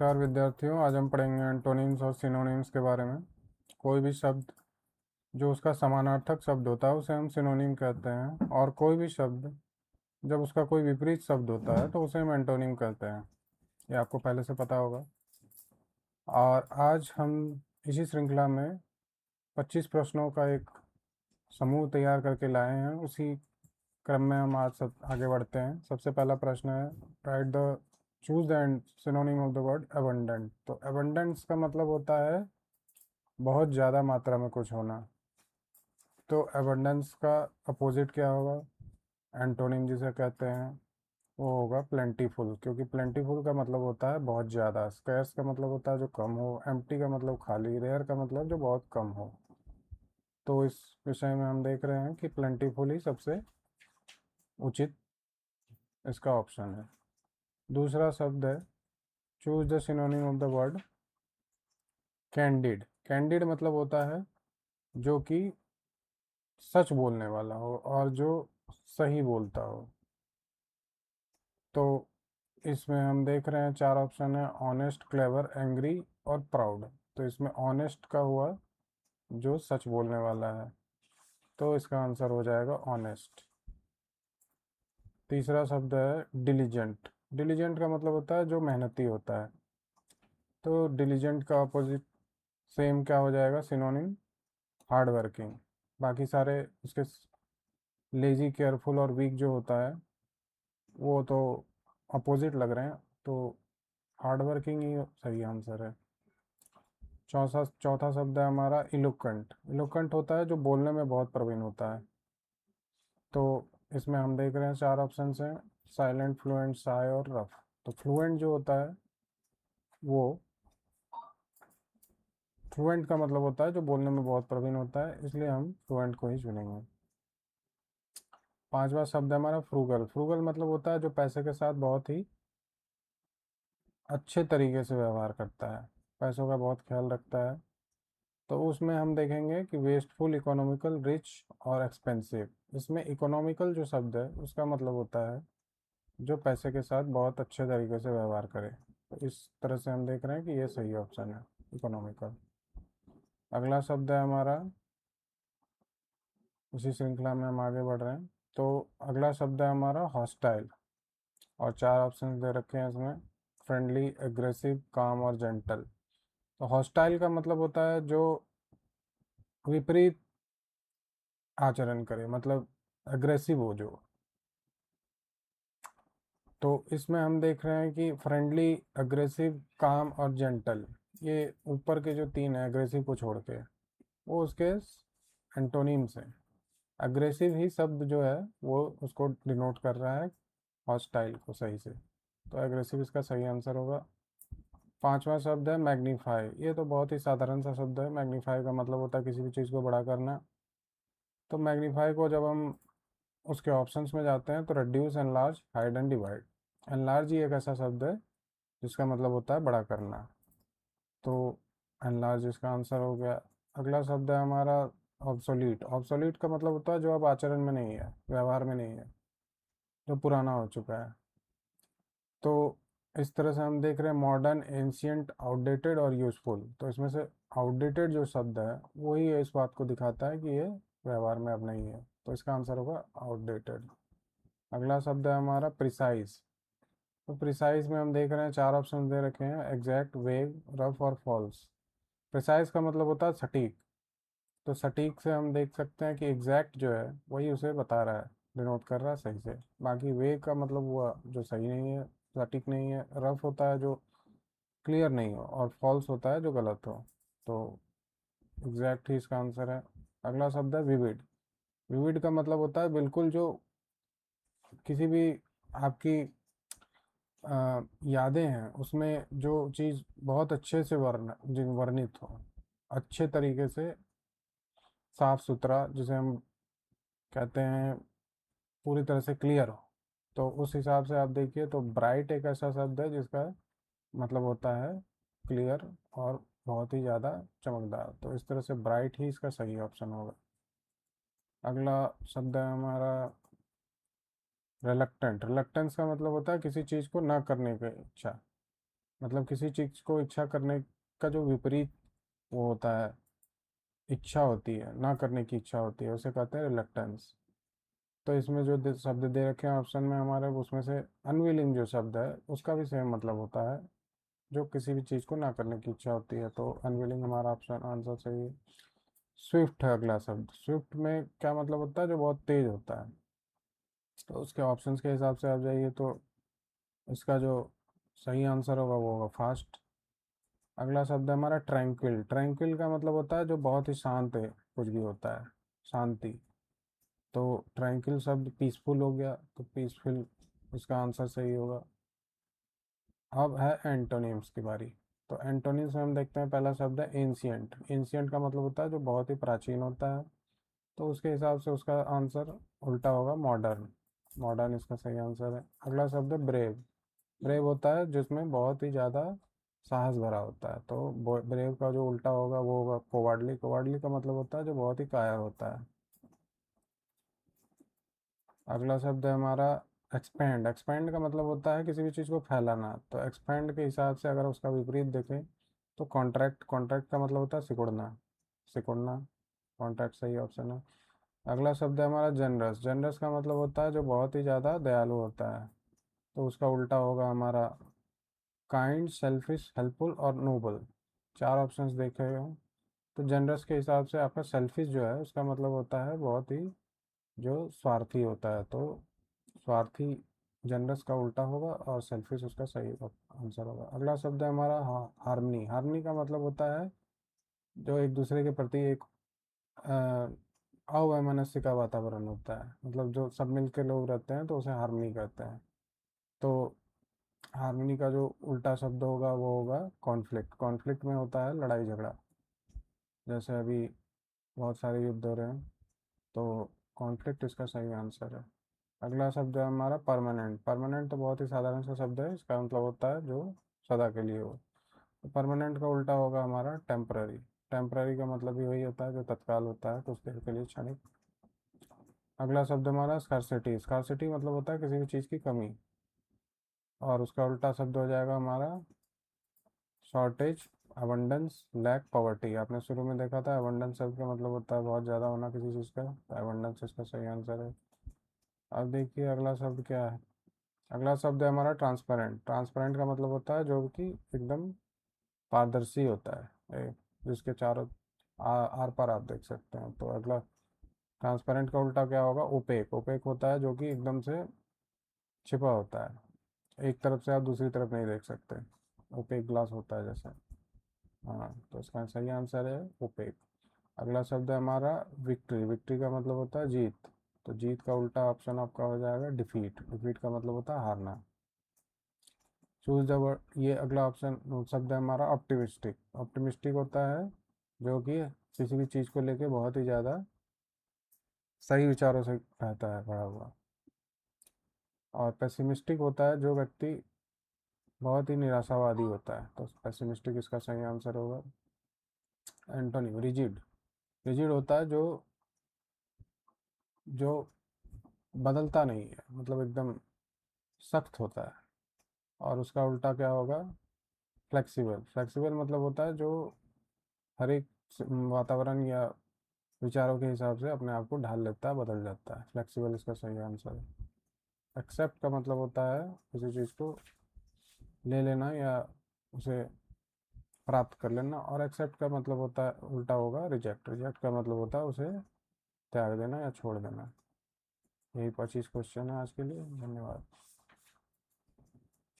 नमस्कार विद्यार्थियों, आज हम पढ़ेंगे एंटोनिम्स और सिनोनिम्स के बारे में। कोई भी शब्द जो उसका समानार्थक शब्द होता है उसे हम सिनोनिम कहते हैं, और कोई भी शब्द जब उसका कोई विपरीत शब्द होता है तो उसे हम एंटोनिम कहते हैं। ये आपको पहले से पता होगा। और आज हम इसी श्रृंखला में 25 प्रश्नों का एक समूह तैयार करके लाए हैं। उसी क्रम में हम आज सब आगे बढ़ते हैं। सबसे पहला प्रश्न है, right the choose the synonym of the word abundant. तो अबंडेंस का मतलब होता है बहुत ज़्यादा मात्रा में कुछ होना। तो अबंडेंस का अपोजिट क्या होगा? एंटोनिम जिसे कहते हैं वो होगा प्लेंटीफुल, क्योंकि प्लेंटीफुल का मतलब होता है बहुत ज़्यादा। स्कैर्स का मतलब होता है जो कम हो। एम्प्टी का मतलब खाली। रेयर का मतलब जो बहुत कम हो। तो इस विषय में हम देख रहे हैं कि प्लेंटीफुल ही सबसे उचित इसका ऑप्शन है। दूसरा शब्द है, choose the synonym of the word candid. Candid मतलब होता है जो कि सच बोलने वाला हो और जो सही बोलता हो। तो इसमें हम देख रहे हैं चार ऑप्शन है, ऑनेस्ट, क्लेवर, एंग्री और प्राउड। तो इसमें ऑनेस्ट का हुआ जो सच बोलने वाला है, तो इसका आंसर हो जाएगा ऑनेस्ट। तीसरा शब्द है डिलीजेंट। डिलीजेंट का मतलब होता है जो मेहनती होता है। तो डिलीजेंट का अपोजिट सेम क्या हो जाएगा सिनोनिम? Hard working. बाकी सारे उसके लेजी, केयरफुल और वीक जो होता है वो तो अपोजिट लग रहे हैं। तो हार्ड वर्किंग ही सही आंसर है। चौथा चौथा शब्द है हमारा इलोक्वेंट। इलोक्वेंट होता है जो बोलने में बहुत प्रवीण होता है। तो इसमें हम देख रहे हैं चार ऑप्शन हैं, साइलेंट, फ्लुएंट, शाय और रफ। तो फ्लुएंट जो होता है वो, फ्लुएंट का मतलब होता है जो बोलने में बहुत प्रवीण होता है, इसलिए हम फ्लुएंट को ही चुनेंगे। पांचवा शब्द है हमारा फ्रूगल। फ्रूगल मतलब होता है जो पैसे के साथ बहुत ही अच्छे तरीके से व्यवहार करता है, पैसों का बहुत ख्याल रखता है। तो उसमें हम देखेंगे कि वेस्टफुल, इकोनॉमिकल, रिच और एक्सपेंसिव। इसमें इकोनॉमिकल जो शब्द है उसका मतलब होता है जो पैसे के साथ बहुत अच्छे तरीके से व्यवहार करे। तो इस तरह से हम देख रहे हैं कि ये सही ऑप्शन है, इकोनॉमिकल। अगला शब्द है हमारा, उसी श्रृंखला में हम आगे बढ़ रहे हैं। तो अगला शब्द है हमारा हॉस्टाइल, और चार ऑप्शन दे रखे हैं इसमें, फ्रेंडली, एग्रेसिव, काम और जेंटल। तो हॉस्टाइल का मतलब होता है जो विपरीत आचरण करे, मतलब अग्रेसिव हो जो। तो इसमें हम देख रहे हैं कि फ्रेंडली, अग्रेसिव, काम और जेंटल, ये ऊपर के जो तीन है अग्रेसिव को छोड़ के, वो उसके एंटोनिम्स हैं। अग्रेसिव ही शब्द जो है वो उसको डिनोट कर रहा है हॉस्टाइल को सही से। तो एग्रेसिव इसका सही आंसर होगा। पांचवा शब्द है मैग्नीफाई। ये तो बहुत ही साधारण सा शब्द है। मैग्नीफाई का मतलब होता है किसी भी चीज़ को बड़ा करना। तो मैग्नीफाई को जब हम उसके ऑप्शंस में जाते हैं तो reduce, enlarge, hide and divide. Enlarge ही एक ऐसा शब्द है जिसका मतलब होता है बड़ा करना। तो एनलार्ज इसका आंसर हो गया। अगला शब्द है हमारा ऑब्सोलीट। ऑब्सोलीट का मतलब होता है जो अब आचरण में नहीं है, व्यवहार में नहीं है, जो पुराना हो चुका है। तो इस तरह से हम देख रहे हैं मॉडर्न, एंशियंट, आउटडेटेड और यूजफुल। तो इसमें से आउटडेटेड जो शब्द है वही इस बात को दिखाता है कि ये व्यवहार में अब नहीं है। तो इसका आंसर होगा आउटडेटेड। अगला शब्द है हमारा प्रिसाइज। तो प्रिसाइज में हम देख रहे हैं चार ऑप्शन दे रखे हैं, एग्जैक्ट, वेग, रफ और फॉल्स। प्रिसाइज का मतलब होता है सटीक। तो सटीक से हम देख सकते हैं कि एग्जैक्ट जो है वही उसे बता रहा है, डिनोट कर रहा है सही से। बाकी वेग का मतलब हुआ जो सही नहीं है, सटीक नहीं है। रफ होता है जो क्लियर नहीं हो, और फॉल्स होता है जो गलत हो। तो एग्जैक्ट ही इसका आंसर है। अगला शब्द है विविड। विविड का मतलब होता है बिल्कुल जो किसी भी आपकी यादें हैं उसमें जो चीज़ बहुत अच्छे से वर्णित हो, अच्छे तरीके से, साफ सुथरा, जिसे हम कहते हैं पूरी तरह से क्लियर हो। तो उस हिसाब से आप देखिए तो ब्राइट एक ऐसा शब्द है जिसका मतलब होता है क्लियर और बहुत ही ज़्यादा चमकदार। तो इस तरह से ब्राइट ही इसका सही ऑप्शन होगा। अगला शब्द है हमारा रिलक्टेंट। रिलक्टेंस का मतलब होता है किसी चीज़ को ना करने की इच्छा। मतलब किसी चीज़ को इच्छा करने का जो विपरीत वो होता है, इच्छा होती है, ना करने की इच्छा होती है, उसे कहते हैं रिलक्टेंस। तो इसमें जो शब्द दे रखे हैं ऑप्शन में हमारे, उसमें से अनविलिंग जो शब्द है उसका भी सेम मतलब होता है, जो किसी भी चीज़ को ना करने की इच्छा होती है, तो अनविलिंग हमारा ऑप्शन आंसर सही है। स्विफ्ट है अगला शब्द। स्विफ्ट में क्या मतलब होता है? जो बहुत तेज होता है। तो उसके ऑप्शंस के हिसाब से आप जाइए तो इसका जो सही आंसर होगा वो होगा फास्ट। अगला शब्द है हमारा ट्रैंक्विल। ट्रैंक्विल का मतलब होता है जो बहुत ही शांत है, कुछ भी होता है, शांति। तो ट्रैंक्विल शब्द पीसफुल हो गया, तो पीसफुल इसका आंसर सही होगा। अब है एंटोनिम्स की बारी। तो एंटोनिम्स में हम देखते हैं, पहला शब्द है एंशियंट। एंशियंट का मतलब होता है जो बहुत ही प्राचीन होता है, तो उसके हिसाब से उसका आंसर उल्टा होगा मॉडर्न। मॉडर्न इसका सही आंसर है। अगला शब्द है ब्रेव। ब्रेव होता है जिसमें बहुत ही ज़्यादा साहस भरा होता है, तो ब्रेव का जो उल्टा होगा वो होगा कोवार्डली। कोवार्डली का मतलब होता है जो बहुत ही कायर होता है। अगला शब्द है हमारा एक्सपैंड। एक्सपैंड का मतलब होता है किसी भी चीज़ को फैलाना, तो एक्सपैंड के हिसाब से अगर उसका विपरीत देखें तो कॉन्ट्रैक्ट। कॉन्ट्रैक्ट का मतलब होता है सिकुड़ना, सिकुड़ना। कॉन्ट्रैक्ट सही ऑप्शन है। अगला शब्द है हमारा जनरस। जनरस का मतलब होता है जो बहुत ही ज़्यादा दयालु होता है, तो उसका उल्टा होगा हमारा काइंड, सेल्फिश, हेल्पफुल और नोबल। चार ऑप्शंस देखे हुए हैं। तो जनरस के हिसाब से आपका सेल्फिश जो है उसका मतलब होता है बहुत ही जो स्वार्थी होता है, तो स्वार्थी जनरस का उल्टा होगा और सेल्फिश उसका सही आंसर होगा। अगला शब्द है हमारा हार्मनी। हार्मनी का मतलब होता है जो एक दूसरे के प्रति एक अवैमनस्य का वातावरण होता है, मतलब जो सब मिलके लोग रहते हैं तो उसे हार्मनी कहते हैं। तो हार्मनी का जो उल्टा शब्द होगा वो होगा कॉन्फ्लिक्ट। कॉन्फ्लिक्ट में होता है लड़ाई झगड़ा, जैसे अभी बहुत सारे युद्ध हो रहे हैं, तो कॉन्फ्लिक्ट इसका सही आंसर है। अगला शब्द है हमारा परमानेंट। परमानेंट तो बहुत ही साधारण सा शब्द है, इसका मतलब होता है जो सदा के लिए हो। तो परमानेंट का उल्टा होगा हमारा टेम्पररी। टेम्पररी का मतलब भी वही होता है जो तत्काल होता है, कुछ देर के लिए, क्षणिक। अगला शब्द हमारा स्कार्सिटी। स्कार्सिटी मतलब होता है किसी भी चीज़ की कमी, और उसका उल्टा शब्द हो जाएगा हमारा शॉर्टेज, अबंडेंस, लैक, पॉवर्टी। आपने शुरू में देखा था अबंडेंस शब्द का मतलब होता है बहुत ज़्यादा होना किसी चीज़ का, तो अबंडेंस इसका सही आंसर है। अब देखिए अगला शब्द क्या है। अगला शब्द है हमारा ट्रांसपेरेंट। ट्रांसपेरेंट का मतलब होता है जो कि एकदम पारदर्शी होता है, जिसके चारों आर पार आप देख सकते हैं। तो अगला ट्रांसपेरेंट का उल्टा क्या होगा? ओपेक। ओपेक होता है जो कि एकदम से छिपा होता है, एक तरफ से आप दूसरी तरफ नहीं देख सकते, ओपेक ग्लास होता है जैसे। हाँ, तो इसका सही आंसर है ओपेक। अगला शब्द है हमारा विक्ट्री। विक्ट्री का मतलब होता है जीत, तो जीत का उल्टा ऑप्शन आपका हो जाएगा डिफीट। डिफीट का मतलब होता है हारना। Choose the word. ये अगला ऑप्शन शब्द है हमारा ऑप्टिमिस्टिक। ऑप्टिमिस्टिक होता है जो कि किसी भी चीज़ को लेके बहुत ही ज़्यादा सही विचारों से रहता है भरा हुआ। और पेसिमिस्टिक होता है जो व्यक्ति बहुत ही निराशावादी होता है, तो पेसिमिस्टिक इसका सही आंसर होगा। Antonym rigid. रिजिड होता है जो जो बदलता नहीं है, मतलब एकदम सख्त होता है, और उसका उल्टा क्या होगा? फ्लेक्सिबल। फ्लेक्सिबल मतलब होता है जो हर एक वातावरण या विचारों के हिसाब से अपने आप को ढाल लेता है, बदल जाता है। फ्लेक्सिबल इसका सही आंसर है। एक्सेप्ट का मतलब होता है किसी चीज़ को ले लेना या उसे प्राप्त कर लेना, और एक्सेप्ट का मतलब होता है उल्टा होगा रिजेक्ट। रिजेक्ट का मतलब होता है उसे त्याग देना या छोड़ देना। यही 25 क्वेश्चन है आज के लिए। धन्यवाद।